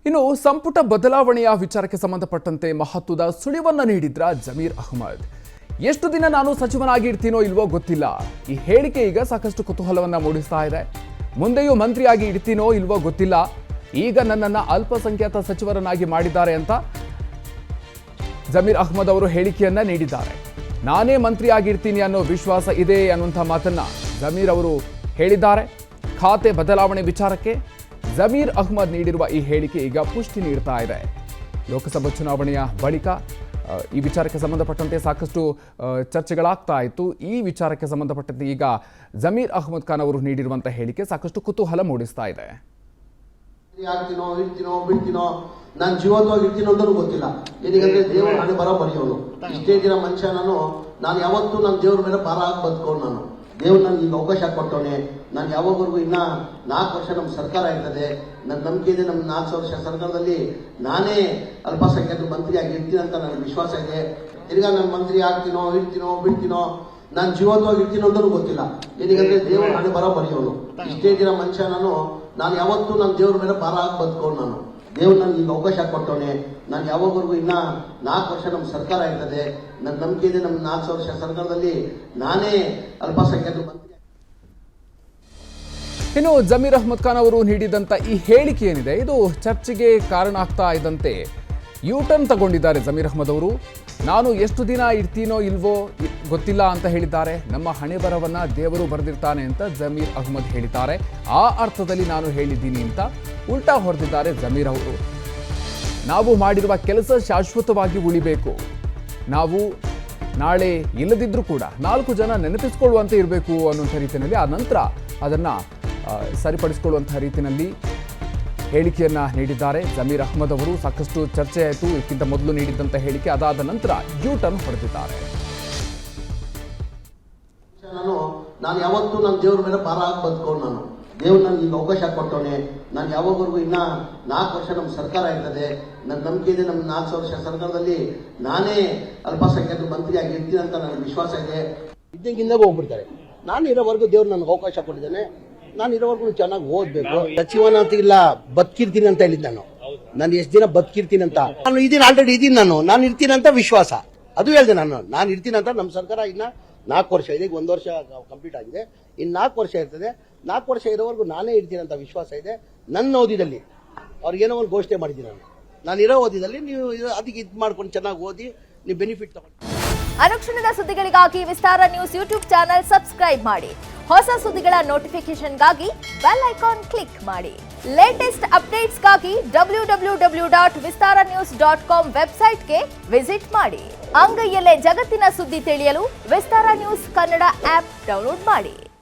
ಇನ್ನು ಸಂಪುಟ ಬದಲಾವಣೆಯ ವಿಚಾರಕ್ಕೆ ಸಂಬಂಧಪಟ್ಟಂತೆ ಮಹತ್ವದ ಸುಳಿವನ್ನ ನೀಡಿದ್ರ ಜಮೀರ್ ಅಹ್ಮದ್. ಎಷ್ಟು ದಿನ ನಾನು ಸಚಿವನಾಗಿ ಇರ್ತೀನೋ ಇಲ್ವೋ ಗೊತ್ತಿಲ್ಲ. ಈ ಹೇಳಿಕೆ ಈಗ ಸಾಕಷ್ಟು ಕುತೂಹಲವನ್ನ ಮೂಡಿಸ್ತಾ ಇದೆ. ಮುಂದೆಯೂ ಮಂತ್ರಿಯಾಗಿ ಇರ್ತೀನೋ ಇಲ್ವೋ ಗೊತ್ತಿಲ್ಲ. ಈಗ ನನ್ನನ್ನ ಅಲ್ಪಸಂಖ್ಯಾತ ಸಚಿವರನ್ನಾಗಿ ಮಾಡಿದ್ದಾರೆ ಅಂತ ಜಮೀರ್ ಅಹ್ಮದ್ ಅವರು ಹೇಳಿಕೆಯನ್ನ ನೀಡಿದ್ದಾರೆ. ನಾನೇ ಮಂತ್ರಿಯಾಗಿರ್ತೀನಿ ಅನ್ನೋ ವಿಶ್ವಾಸ ಇದೆ ಅನ್ನುವಂಥ ಮಾತನ್ನ ಜಮೀರ್ ಅವರು ಹೇಳಿದ್ದಾರೆ. ಖಾತೆ ಬದಲಾವಣೆ ವಿಚಾರಕ್ಕೆ ಜಮೀರ್ ಅಹ್ಮದ್ ನೀಡಿರುವ ಈ ಹೇಳಿಕೆ ಈಗ ಪುಷ್ಟಿ ನೀಡ್ತಾ ಇದೆ. ಲೋಕಸಭಾ ಚುನಾವಣೆಯ ಬಳಿಕ ಈ ವಿಚಾರಕ್ಕೆ ಸಂಬಂಧಪಟ್ಟಂತೆ ಸಾಕಷ್ಟು ಚರ್ಚೆಗಳಾಗ್ತಾ ಇತ್ತು. ಈ ವಿಚಾರಕ್ಕೆ ಸಂಬಂಧಪಟ್ಟಂತೆ ಈಗ ಜಮೀರ್ ಅಹ್ಮದ್ ಖಾನ್ ಅವರು ನೀಡಿರುವಂಥ ಹೇಳಿಕೆ ಸಾಕಷ್ಟು ಕುತೂಹಲ ಮೂಡಿಸ್ತಾ ಇದೆ. ಆಗ್ತೀನೋ ಇರ್ತೀನೋ ಬಿಡ್ತೀನೋ ನಾನು ಜೀವಂತವಾಗಿ ಇರ್ತೀನೋ ಅಂತಲೂ ಗೊತ್ತಿಲ್ಲ. ಏನಂದ್ರೆ ದೇವರು ಹಣೆ ಬರ ಬರೆಯೋನು. ಇಷ್ಟೇ ದಿನ ಮನುಷ್ಯ ನಾನು ಯಾವತ್ತೂ ನನ್ನ ದೇವ್ರ ಮೇಲೆ ಭಾರ ಹಾಕಿ ಬದುಕೊಂಡು ದೇವ್ರು ನನ್ಗೆ ಈಗ ಅವಕಾಶ ಕೊಟ್ಟವನೆ. ನಾನು ಯಾವಾಗವರೆಗೂ ಇನ್ನ 4 ವರ್ಷ ನಮ್ಮ ಸರ್ಕಾರ ಇರ್ತದೆ. ನನ್ನ ನಂಬಿಕೆ ಇದೆ, ನಮ್ಮ 4 ವರ್ಷ ಸರ್ಕಾರದಲ್ಲಿ ನಾನೇ ಅಲ್ಪಸಂಖ್ಯಾತ ಮಂತ್ರಿ ಆಗಿ ಇರ್ತೀನಿ ಅಂತ ನನಗೆ ವಿಶ್ವಾಸ ಇದೆ. ತಿರ್ಗಾ ನಾನು ಮಂತ್ರಿ ಆಗ್ತೀನೋ ಇರ್ತೀನೋ ಬಿಡ್ತೀನೋ ನಾನು ಜೀವಂತವಾಗಿ ಇರ್ತೀನೋ ಅಂತಲೂ ಗೊತ್ತಿಲ್ಲ. ಏನಂದ್ರೆ ದೇವ್ರ ಹಣೆ ಬರ ಬರೆಯೋನು. ಇಷ್ಟೇ ದಿನ ಮನುಷ್ಯ ನಾನು ಯಾವತ್ತೂ ನನ್ನ ದೇವ್ರ ಮೇಲೆ ಭಾರ ಹಾಕಿ ಬದುಕೊಂಡು ದೇವ್ರು ನನ್ಗೆ ಈಗ ಅವಕಾಶ ಕೊಟ್ಟವನೆ. ನಾನು ಯಾವಾಗವರೆಗೂ ಇನ್ನ 4 ವರ್ಷ ನಮ್ಮ ಸರ್ಕಾರ ಇರ್ತದೆ. ನನ್ನ ನಂಬಿಕೆ ಇದೆ, ನಮ್ಮ 4 ವರ್ಷ ಸರ್ಕಾರದಲ್ಲಿ ನಾನೇ ಅಲ್ಪಸಂಖ್ಯಾತ ಮಂತ್ರಿ. ಇನ್ನು ಜಮೀರ್ ಅಹ್ಮದ್ ಖಾನ್ ಅವರು ನೀಡಿದಂತ ಈ ಹೇಳಿಕೆ ಏನಿದೆ ಇದು ಚರ್ಚೆಗೆ ಕಾರಣ ಆಗ್ತಾ ಇದ್ದಂತೆ ಯೂಟರ್ನ್ ತಗೊಂಡಿದ್ದಾರೆ ಜಮೀರ್ ಅಹ್ಮದ್ ಅವರು. ನಾನು ಎಷ್ಟು ದಿನ ಇರ್ತೀನೋ ಇಲ್ವೋ ಗೊತ್ತಿಲ್ಲ ಅಂತ ಹೇಳಿದ್ದಾರೆ. ನಮ್ಮ ಹಣೆ ಬರವನ್ನ ದೇವರು ಬರೆದಿರ್ತಾನೆ ಅಂತ ಜಮೀರ್ ಅಹ್ಮದ್ ಹೇಳಿದ್ದಾರೆ. ಆ ಅರ್ಥದಲ್ಲಿ ನಾನು ಹೇಳಿದ್ದೀನಿ ಅಂತ ಉಲ್ಟಾ ಹೊಡೆದಿದ್ದಾರೆ ಜಮೀರ್ ಅವರು. ನಾವು ಮಾಡಿರುವ ಕೆಲಸ ಶಾಶ್ವತವಾಗಿ ಉಳಿಬೇಕು. ನಾವು ನಾಳೆ ಇಲ್ಲದಿದ್ರೂ ಕೂಡ 4 ಜನ ನೆನಪಿಸ್ಕೊಳ್ಳುವಂತೆ ಇರಬೇಕು ಅನ್ನುವಂಥ ರೀತಿಯಲ್ಲಿ ಆ ನಂತರ ಅದನ್ನು ಸರಿಪಡಿಸಿಕೊಳ್ಳುವಂತಹ ರೀತಿಯಲ್ಲಿ ಹೇಳಿಕೆಯನ್ನ ನೀಡಿದ್ದಾರೆ ಜಮೀರ್ ಅಹ್ಮದ್ ಅವರು. ಸಾಕಷ್ಟು ಚರ್ಚೆ ಆಯಿತು. ಇದಕ್ಕಿಂತ ಮೊದಲು ನೀಡಿದಂಥ ಹೇಳಿಕೆ ಅದಾದ ನಂತರ ಯೂ-ಟರ್ನ್ ಹೊಡೆದಿದ್ದಾರೆ. ನಾನು ಯಾವತ್ತೂ ನನ್ನ ದೇವ್ರ ಮೇಲೆ ಭಾರ ಹಾಕಿ ಬದುಕೊಂಡು ದೇವ್ರು ನನ್ಗೆ ಈಗ ಅವಕಾಶ ಕೊಟ್ಟವನೆ. ನಾನು ಯಾವಾಗವರೆಗೂ ಇನ್ನ 4 ವರ್ಷ ನಮ್ಮ ಸರ್ಕಾರ ಇರ್ತದೆ. ನನ್ನ ನಂಬಿಕೆ ಇದೆ, ನಮ್ಮ 4 ವರ್ಷ ಸರ್ಕಾರದಲ್ಲಿ ನಾನೇ ಅಲ್ಪಸಂಖ್ಯಾತ ಮಂತ್ರಿ ಆಗಿ ಇರ್ತೀನಿ ಅಂತ ನನಗೆ ವಿಶ್ವಾಸ ಇದೆ. ಇದ್ದಂಗಿಂದಾಗ ಹೋಗ್ಬಿಡ್ತಾರೆ. ನಾನು ಇರೋವರೆಗೂ ದೇವ್ರು ನನಗೆ ಅವಕಾಶ ಕೊಟ್ಟಿದ್ದಾನೆ. ನಾನು ಇರೋವರೆಗೂ ಚೆನ್ನಾಗಿ ಓದ್ಬೇಕು. ಸಚಿವನ ಅಂತ ಇಲ್ಲ, ಬದುಕಿರ್ತೀನಿ ಅಂತ ಹೇಳಿದ್ ನಾನು ಎಷ್ಟು ದಿನ ಬದುಕಿರ್ತೀನಿ ಅಂತ. ನಾನು ಇದೀನಿ, ಆಲ್ರೆಡಿ ಇದೀನಿ. ನಾನು ಇರ್ತೀನಿ ಅಂತ ವಿಶ್ವಾಸ ಅದು ಹೇಳಿದೆ. ನಾನು ಇರ್ತೀನಿ ಅಂತ. ನಮ್ಮ ಸರ್ಕಾರ ಇನ್ನ 4 ವರ್ಷ ಇದೆ. 1 ವರ್ಷ ಕಂಪ್ಲೀಟ್ ಆಗಿದೆ. ಇನ್ನು 4 ವರ್ಷ ಇರ್ತದೆ. 4 ವರ್ಷ ಇರೋವರೆಗೂ ನಾನೇ ಇರ್ತೀನಿ ಅಂತ ವಿಶ್ವಾಸ ಇದೆ. ನನ್ನ ಓದಿದಲ್ಲಿ ಅವ್ರಿಗೇನೋ ಒಂದು ಘೋಷಣೆ ಮಾಡಿದ್ದೀನಿ. ನಾನು ಇರೋ ಓದಿದಲ್ಲಿ ನೀವು ಅದಕ್ಕೆ ಇದು ಮಾಡ್ಕೊಂಡು ಚೆನ್ನಾಗಿ ಓದಿ ನೀವು ಬೆನಿಫಿಟ್ ತಗೊಂಡು. ಅನುಕ್ಷಣದ ಸುದ್ದಿಗಳಿಗಾಗಿ ವಿಸ್ತಾರ ನ್ಯೂಸ್ ಯೂಟ್ಯೂಬ್ ಚಾನೆಲ್ ಸಬ್ಸ್ಕ್ರೈಬ್ ಮಾಡಿ. ಹೊಸ ಸುದ್ದಿಗಳ ನೋಟಿಫಿಕೇಶನ್ಗಾಗಿ ಬೆಲ್ ಐಕಾನ್ ಕ್ಲಿಕ್ ಮಾಡಿ. ಲೇಟೆಸ್ಟ್ ಅಪ್ಡೇಟ್ಸ್ಗಾಗಿ www.vistaranews.com ವೆಬ್ಸೈಟ್ಗೆ ವಿಸಿಟ್ ಮಾಡಿ. ಅಂಗೈಯಲ್ಲೇ ಜಗತ್ತಿನ ಸುದ್ದಿ ತಿಳಿಯಲು ವಿಸ್ತಾರ ನ್ಯೂಸ್ ಕನ್ನಡ ಆಪ್ ಡೌನ್ಲೋಡ್ ಮಾಡಿ.